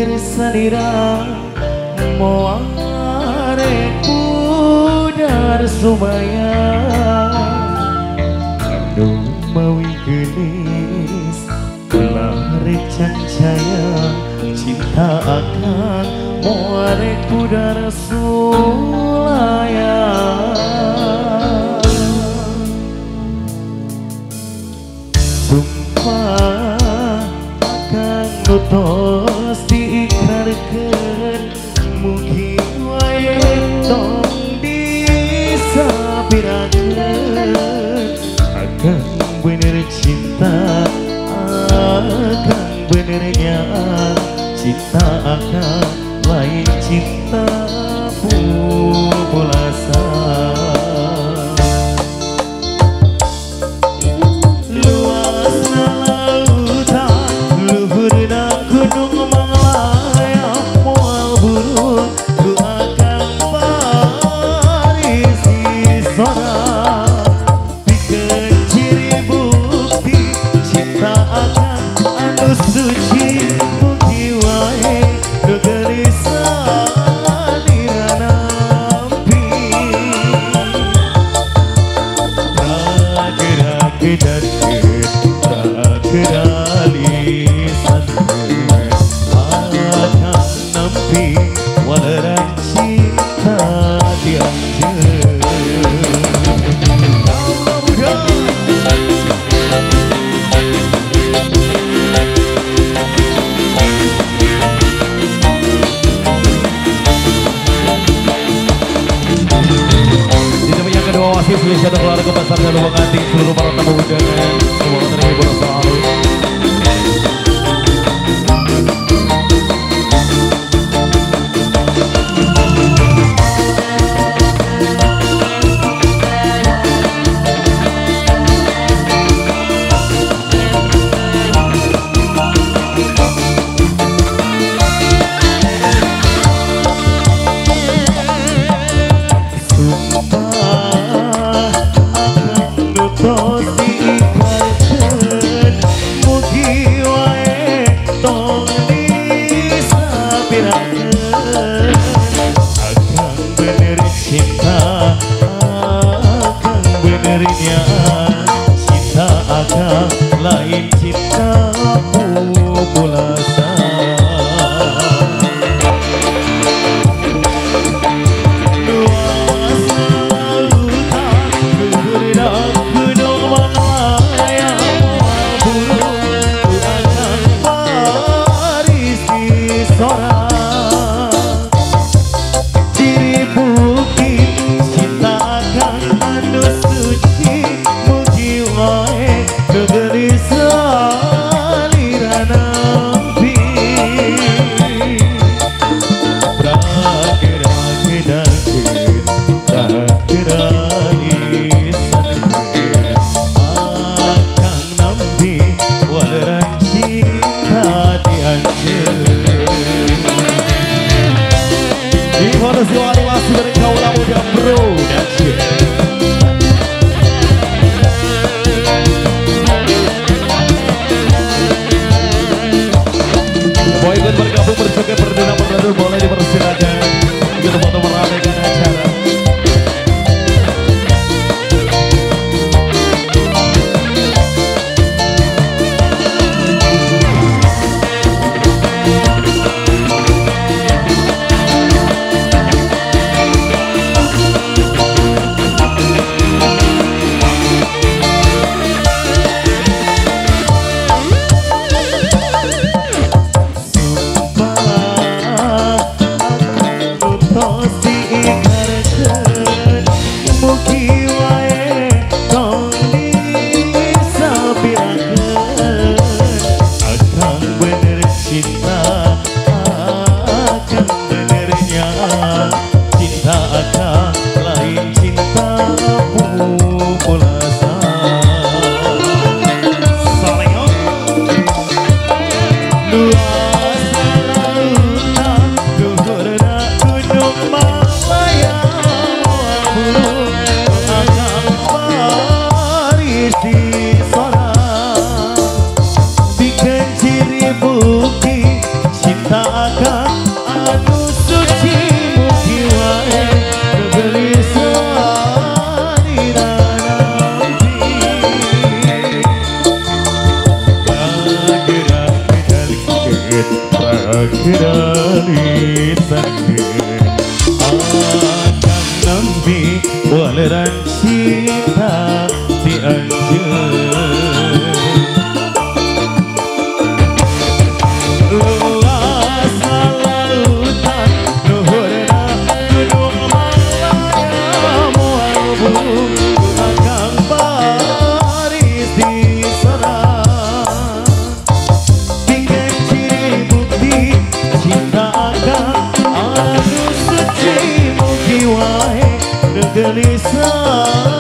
gersanira moare pudar sumaya kandung mawi gelis lari cancaya cinta akan moare pudar sulaya sumpah akan nutos diikrarkeun mugi wae tong disabirakeun akan bener cinta akan benernya cinta akan lain cinta pulasa luasna lautan luhurna gunung manglaya moal burung ku akan parisi sora bikin ciri bukti cinta akan anu suci mugi wae nu gerisan iranampi ragerak-gerak rageralisan akan nampi walaran cinta dianjur Indonesia dan keluarga besar dan luang anting seluruh para tamu undangan semoga terhibur selalu. Cinta akan lain cinta pulasa luasna lautan luhurna gunung manglaya moal burung ku akan parisi sora ciri bukti cinta akan anu suci pangeran cinta di anjeun. Luas lautan luhurna gunung Malaya moal bunga kang baris di sana. Tiga ciri bukti cinta akan anu suci mugi wae gelisah.